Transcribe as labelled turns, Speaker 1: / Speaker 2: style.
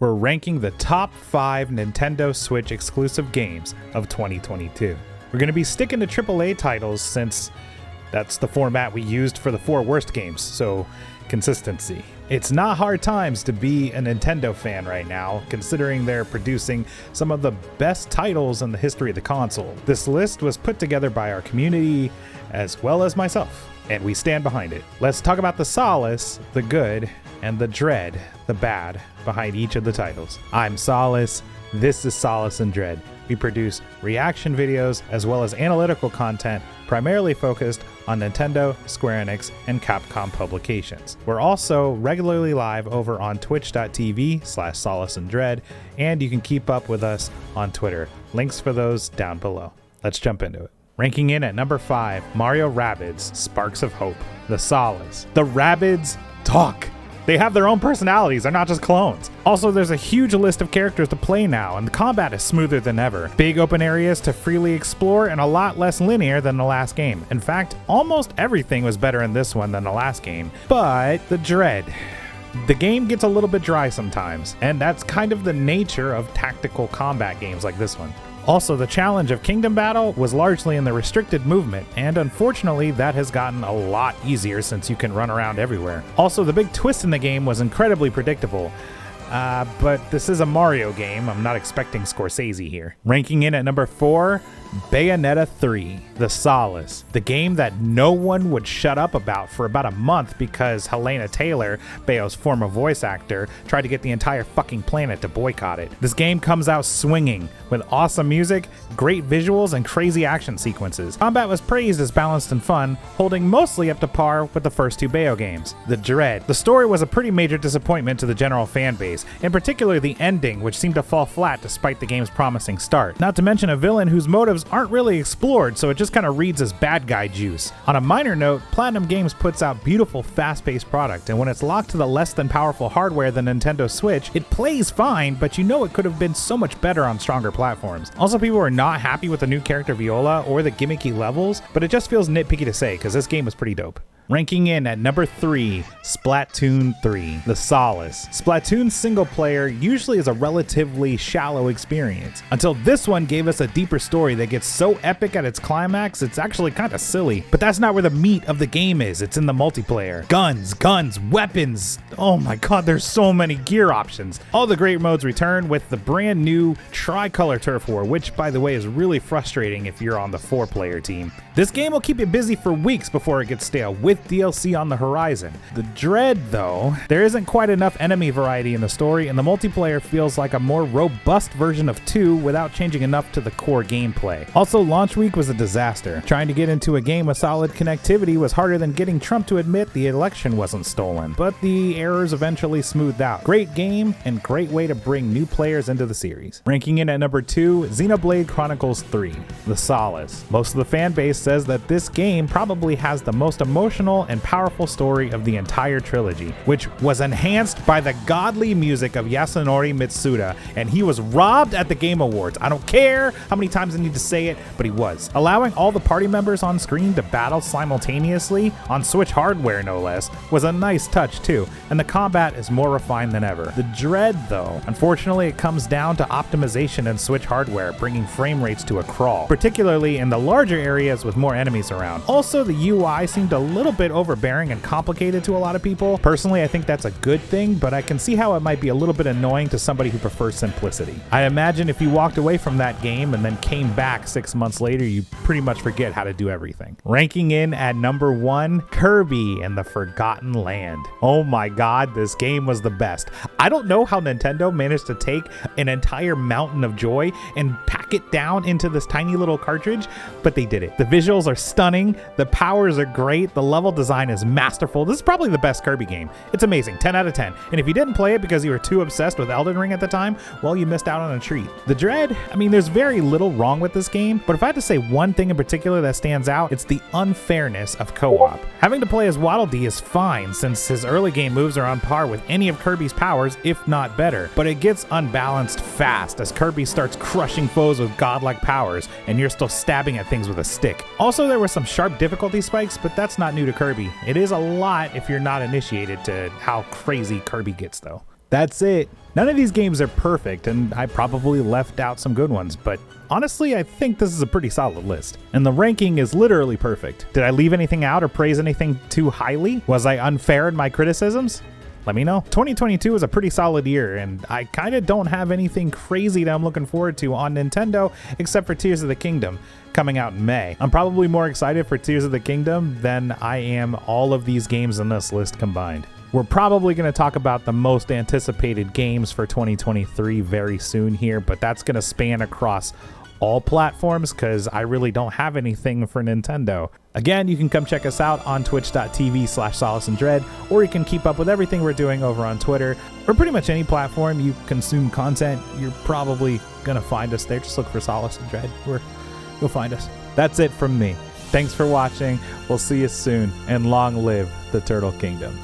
Speaker 1: we're ranking the top 5 Nintendo Switch exclusive games of 2022. We're going to be sticking to AAA titles since that's the format we used for the 4 worst games, so consistency. It's not hard times to be a Nintendo fan right now, considering they're producing some of the best titles in the history of the console. This list was put together by our community as well as myself, and we stand behind it. Let's talk about the solace, the good, and the dread, the bad, behind each of the titles. I'm Solace, this is Solace and Dread. We produce reaction videos as well as analytical content primarily focused on Nintendo, Square Enix, and Capcom publications. We're also regularly live over on twitch.tv/Solace and Dread, and you can keep up with us on Twitter. Links for those down below. Let's jump into it. Ranking in at number 5, Mario Rabbids Sparks of Hope. The Solace. The Rabbids talk. They have their own personalities, they're not just clones. Also, there's a huge list of characters to play now, and the combat is smoother than ever. Big open areas to freely explore, and a lot less linear than the last game. In fact, almost everything was better in this one than the last game. But the dread. The game gets a little bit dry sometimes, and that's kind of the nature of tactical combat games like this one. Also, the challenge of Kingdom Battle was largely in the restricted movement, and unfortunately that has gotten a lot easier since you can run around everywhere. Also, the big twist in the game was incredibly predictable. But this is a Mario game, I'm not expecting Scorsese here. Ranking in at number 4, Bayonetta 3, The Solace, the game that no one would shut up about for about a month because Helena Taylor, Bayo's former voice actor, tried to get the entire fucking planet to boycott it. This game comes out swinging, with awesome music, great visuals, and crazy action sequences. Combat was praised as balanced and fun, holding mostly up to par with the first 2 Bayo games. The dread. The story was a pretty major disappointment to the general fan base, in particular the ending, which seemed to fall flat despite the game's promising start. Not to mention a villain whose motives aren't really explored, so it just kind of reads as bad guy juice. On a minor note, Platinum Games puts out beautiful, fast-paced product, and when it's locked to the less than powerful hardware than Nintendo Switch, it plays fine, but you know it could have been so much better on stronger platforms. Also, people are not happy with the new character Viola or the gimmicky levels, but it just feels nitpicky to say, because this game was pretty dope. Ranking in at number 3, Splatoon 3, The Solace. Splatoon's single player usually is a relatively shallow experience, until this one gave us a deeper story that gets so epic at its climax, it's actually kind of silly. But that's not where the meat of the game is, it's in the multiplayer. Guns, weapons, oh my god, there's so many gear options. All the great modes return with the brand new Tricolor Turf War, which by the way is really frustrating if you're on the 4-player team. This game will keep you busy for weeks before it gets stale, with DLC on the horizon. The dread, though, there isn't quite enough enemy variety in the story, and the multiplayer feels like a more robust version of 2 without changing enough to the core gameplay. Also, launch week was a disaster. Trying to get into a game with solid connectivity was harder than getting Trump to admit the election wasn't stolen, but the errors eventually smoothed out. Great game, and great way to bring new players into the series. Ranking in at number 2, Xenoblade Chronicles 3, The Solace. Most of the fan base says that this game probably has the most emotional and powerful story of the entire trilogy, which was enhanced by the godly music of Yasunori Mitsuda, and he was robbed at the Game Awards. I don't care how many times I need to say it, but he was. Allowing all the party members on screen to battle simultaneously, on Switch hardware no less, was a nice touch too, and the combat is more refined than ever. The dread, though, unfortunately it comes down to optimization in Switch hardware, bringing frame rates to a crawl, particularly in the larger areas with more enemies around. Also, the UI seemed a little bit overbearing and complicated to a lot of people. Personally, I think that's a good thing, but I can see how it might be a little bit annoying to somebody who prefers simplicity. I imagine if you walked away from that game and then came back 6 months later, you pretty much forget how to do everything. Ranking in at number 1, Kirby and the Forgotten Land. Oh my god, this game was the best. I don't know how Nintendo managed to take an entire mountain of joy and pack it down into this tiny little cartridge, but they did it. The visuals are stunning, the powers are great, the level design is masterful. This is probably the best Kirby game. It's amazing, 10 out of 10. And if you didn't play it because you were too obsessed with Elden Ring at the time, well, you missed out on a treat. The dread, I mean, there's very little wrong with this game, but if I had to say one thing in particular that stands out, it's the unfairness of co-op. Having to play as Waddle Dee is fine, since his early game moves are on par with any of Kirby's powers, if not better, but it gets unbalanced fast as Kirby starts crushing foes with godlike powers, and you're still stabbing at things with a stick. Also, there were some sharp difficulty spikes, but that's not new to Kirby. It is a lot if you're not initiated to how crazy Kirby gets, though. That's it. None of these games are perfect, and I probably left out some good ones, but honestly, I think this is a pretty solid list. And the ranking is literally perfect. Did I leave anything out or praise anything too highly? Was I unfair in my criticisms? Let me know. 2022 was a pretty solid year, and I kind of don't have anything crazy that I'm looking forward to on Nintendo except for Tears of the Kingdom coming out in May. I'm probably more excited for Tears of the Kingdom than I am all of these games in this list combined. We're probably going to talk about the most anticipated games for 2023 very soon here, but that's going to span across all platforms because I really don't have anything for Nintendo. Again, you can come check us out on twitch.tv/SolaceandDread, or you can keep up with everything we're doing over on Twitter, or pretty much any platform you consume content. You're probably going to find us there. Just look for Solace and Dread. You'll find us. That's it from me. Thanks for watching. We'll see you soon, and long live the Turtle Kingdom.